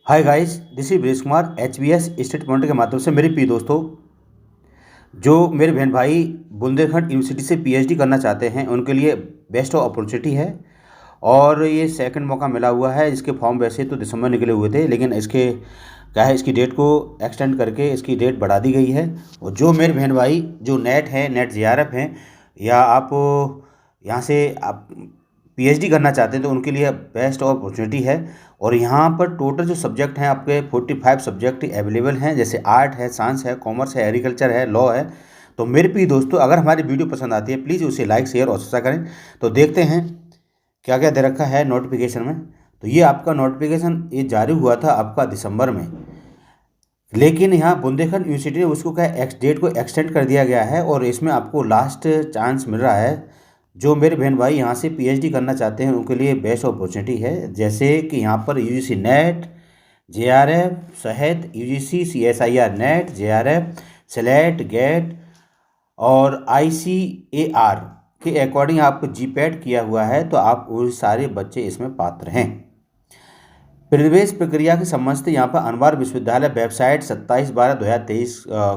Hi guys, this is bridge Kumar HBs state point के माध्यम से। मेरे प्रिय दोस्तों, जो मेरे बहन भाई बुंदेलखंड यूनिवर्सिटी से पीएचडी करना चाहते हैं उनके लिए बेस्ट अपॉर्चुनिटी है। और ये सेकंड मौका मिला हुआ है। इसके फॉर्म वैसे तो दिसंबर निकले हुए थे, लेकिन इसके क्या है, इसकी डेट को एक्सटेंड करके इसकी डेट बढ़ा दी गई है। और जो मेरे बहन भाई जो नेट है, नेट जेआरएफ हैं, या आप यहाँ से आप पीएचडी करना चाहते हैं तो उनके लिए बेस्ट अपॉर्चुनिटी है। और यहाँ पर टोटल जो सब्जेक्ट हैं आपके 45 सब्जेक्ट अवेलेबल हैं, जैसे आर्ट है, साइंस है, कॉमर्स है, एग्रीकल्चर है, लॉ है। तो मेरे प्रिय दोस्तों, अगर हमारी वीडियो पसंद आती है प्लीज़ उसे लाइक, शेयर और सब्सक्राइब करें। तो देखते हैं क्या क्या दे रखा है नोटिफिकेशन में। तो ये आपका नोटिफिकेशन ये जारी हुआ था आपका दिसंबर में, लेकिन यहाँ बुंदेलखंड यूनिवर्सिटी ने उसको क्या एक्स डेट को एक्सटेंड कर दिया गया है और इसमें आपको लास्ट चांस मिल रहा है। जो मेरे बहन भाई यहाँ से पीएचडी करना चाहते हैं उनके लिए बेस्ट अपॉर्चुनिटी है। जैसे कि यहाँ पर यूजीसी नेट, जेआरएफ, सहित UGC CSIR NET, JRF, SLET, GATE और आईसीएआर के अकॉर्डिंग आपको जीपैट किया हुआ है, तो आप वो सारे बच्चे इसमें पात्र हैं। प्रवेश प्रक्रिया के संबंध से यहाँ पर अनवर विश्वविद्यालय वेबसाइट 27/12/2023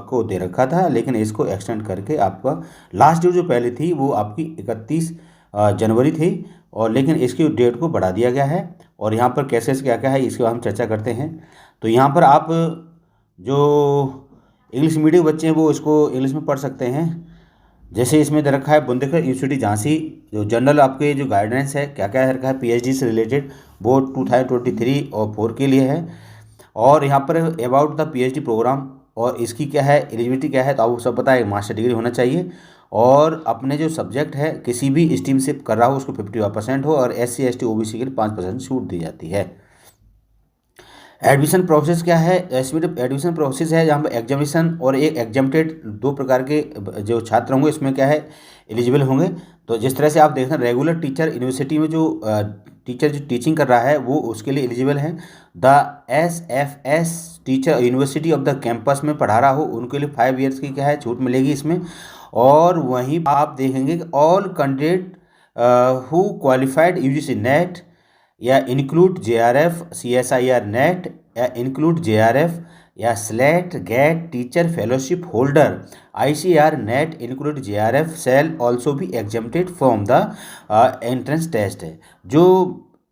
को दे रखा था, लेकिन इसको एक्सटेंड करके आपका लास्ट डेट जो पहले थी वो आपकी 31 जनवरी थी, और लेकिन इसकी डेट को बढ़ा दिया गया है। और यहाँ पर कैसे क्या क्या है इसके बाद हम चर्चा करते हैं। तो यहाँ पर आप जो इंग्लिश मीडियम बच्चे हैं वो इसको इंग्लिश में पढ़ सकते हैं। जैसे इसमें दे रखा है बुंदेलखंड यूनिवर्सिटी झांसी, जो जनरल आपके जो गाइडेंस है क्या क्या रखा है पीएचडी से रिलेटेड, वो 2023 और 4 के लिए है। और यहाँ पर अबाउट द पीएचडी प्रोग्राम और इसकी क्या है एलिजिबिलिटी क्या है, तो आपको सब पता है, मास्टर डिग्री होना चाहिए और अपने जो सब्जेक्ट है किसी भी स्ट्रीम से कर रहा हो उसको 51% हो, और SC ST OBC के लिए 5% छूट दी जाती है। एडमिशन प्रोसेस क्या है, एडमिशन प्रोसेस है जहाँ पर एग्जामिनेशन और एक एग्जामटेड, दो प्रकार के जो छात्र होंगे इसमें क्या है एलिजिबल होंगे। तो जिस तरह से आप देख रहे हैं रेगुलर टीचर यूनिवर्सिटी में जो टीचर जो टीचिंग कर रहा है वो उसके लिए एलिजिबल है। The SFS teacher university of the campus में पढ़ा रहा हो उनके लिए 5 ईयर्स की क्या है छूट मिलेगी इसमें। और वहीं आप देखेंगे कि all candidate who qualified UGC NET या इंक्लूड जेआरएफ सीएसआईआर नेट या इंक्लूड जेआरएफ या SLET GATE teacher fellowship holder ICAR NET include JRF shall also be exempted from the entrance test है। जो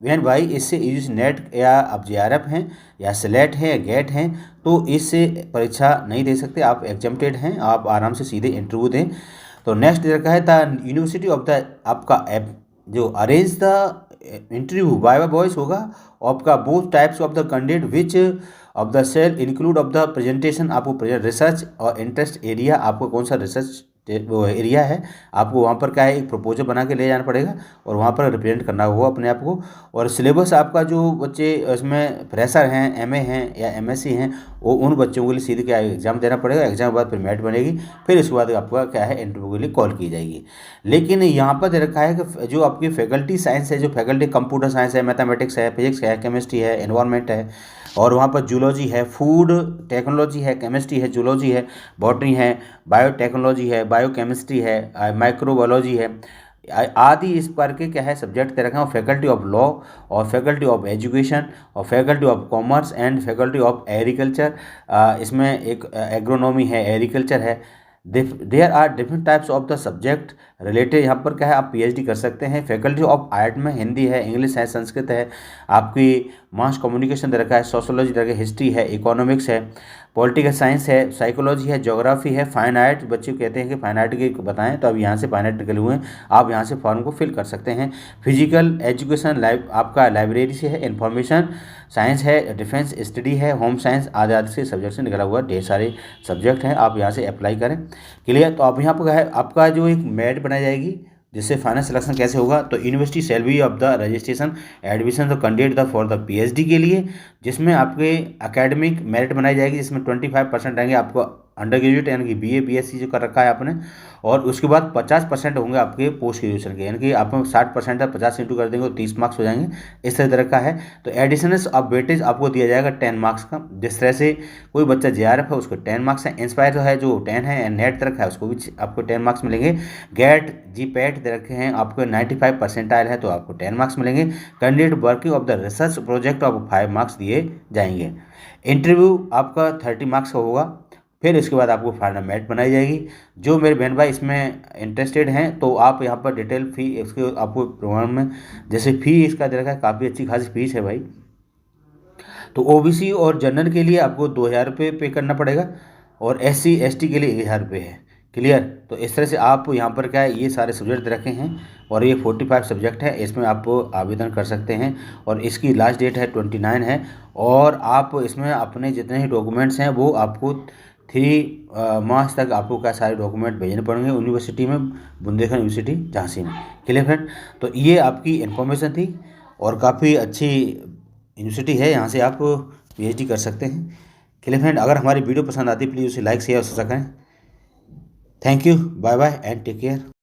बहन भाई इससे यूजीसी नेट या आप जेआरएफ हैं या स्लेट हैं या गेट हैं तो इससे परीक्षा नहीं दे सकते, आप एग्जम्प्टेड हैं, आप आराम से सीधे इंटरव्यू दें। तो नेक्स्ट दे रखा है द यूनिवर्सिटी ऑफ द आपका ऐप जो arrange the interview by voice होगा आपका both types of the candidate which of the cell include of the presentation, आपको रिसर्च और इंटरेस्ट एरिया, आपको कौन सा रिसर्च वो एरिया है आपको वहाँ पर क्या है एक प्रपोजल बना के ले जाना पड़ेगा और वहाँ पर रिप्रेजेंट करना होगा अपने आप को। और सिलेबस आपका जो बच्चे इसमें फ्रेशर हैं, एमए हैं या एमएससी हैं, वो उन बच्चों के लिए सीधे क्या एग्जाम देना पड़ेगा। एग्जाम के बाद फिर मेरिट बनेगी, फिर इसके बाद आपका क्या है इंटरव्यू के लिए कॉल की जाएगी। लेकिन यहाँ पर दे रखा है कि जो आपकी फैकल्टी साइंस है, जो फैकल्टी कंप्यूटर साइंस है, मैथमेटिक्स है, फिजिक्स है, केमिस्ट्री है, एनवायरनमेंट है, और वहाँ पर जूलॉजी है, फूड टेक्नोलॉजी है, केमिस्ट्री है, जूलॉजी है, बॉटनी है, बायोटेक्नोलॉजी है, बायोकेमिस्ट्री है, माइक्रोबायोलॉजी है आदि इस पर के क्या है सब्जेक्ट दे रखे हैं। फैकल्टी ऑफ लॉ और फैकल्टी ऑफ एजुकेशन और faculty of commerce and faculty of agriculture, इसमें एक एग्रोनॉमी है, एग्रीकल्चर है। There are different types of the subject related, यहाँ पर क्या है आप पीएचडी कर सकते हैं। फैकल्टी ऑफ आर्ट में हिंदी है, इंग्लिश है, संस्कृत है, आपकी मास कम्युनिकेशन दे रखा है, सोशोलॉजी दे रखा है, हिस्ट्री है, इकोनॉमिक्स है, पॉलिटिकल साइंस है, साइकोलॉजी है, ज्योग्राफी है, फाइन आर्ट, बच्चे कहते हैं कि फाइन आर्ट के बताएं तो अब यहाँ से फाइन आर्ट निकले हुए हैं, आप यहाँ से फॉर्म को फिल कर सकते हैं। फिजिकल एजुकेशन आपका लाइब्रेरी से है, इंफॉर्मेशन साइंस है, डिफेंस स्टडी है, होम साइंस आदि आदि से सब्जेक्ट से निकला हुआ ढेर सारे सब्जेक्ट हैं, आप यहाँ से अप्लाई करें। क्लियर। तो अब यहाँ पर है आपका जो एक मेरिट बनाई जाएगी जिससे फाइनल सिलेक्शन कैसे होगा, तो university shall be of the registration admission the candidate the for the PhD के लिए, जिसमें आपके एकेडमिक मेरिट बनाई जाएगी, जिसमें 25% रहेंगे आपको अंडर ग्रेजुएट यानी कि BA BSc जो कर रखा है आपने, और उसके बाद 50% होंगे आपके पोस्ट ग्रेजुएशन के, यानी कि आप 60% है, 50 इंटू कर देंगे तो 30 मार्क्स हो जाएंगे, इस तरह का है। तो एडिशनल अब वेटेज आपको दिया जाएगा 10 मार्क्स का। जिस तरह से कोई बच्चा JRF है उसको 10 मार्क्स है, इंस्पायर है जो 10 है, नेट तक है उसको भी आपको 10 मार्क्स मिलेंगे, गेट GPAT दे रखे हैं आपको 95 परसेंटाइल है तो आपको 10 मार्क्स मिलेंगे, candidate working of the research project आपको 5 मार्क्स दिए जाएंगे। इंटरव्यू आपका 30 मार्क्स का होगा, फिर इसके बाद आपको फाइनल मेरिट बनाई जाएगी। जो मेरे बहन भाई इसमें इंटरेस्टेड हैं तो आप यहाँ पर डिटेल फी इसके आपको प्रोग्राम में, जैसे फ़ी इसका दे रखा है, काफ़ी अच्छी खासी फीस है भाई। तो OBC और जनरल के लिए आपको 2,000 रुपये पे करना पड़ेगा, और SC ST के लिए 1,000 रुपये है। क्लियर? तो इस तरह से आप यहाँ पर क्या है, ये सारे सब्जेक्ट रखे हैं, और ये 45 सब्जेक्ट है, इसमें आप आवेदन कर सकते हैं, और इसकी लास्ट डेट है 29 है, और आप इसमें अपने जितने ही डॉक्यूमेंट्स हैं वो आपको 3 मार्च तक आपको क्या सारे डॉक्यूमेंट भेजने पड़ेंगे यूनिवर्सिटी में, बुंदेलखंड यूनिवर्सिटी झांसी में। Clear friend? तो ये आपकी इन्फॉर्मेशन थी, और काफ़ी अच्छी यूनिवर्सिटी है, यहाँ से आप PhD कर सकते हैं। Clear friend? अगर हमारी वीडियो पसंद आती है प्लीज़ उसे लाइक शेयर और सब्सक्राइब करें। Thank you, bye bye and take care.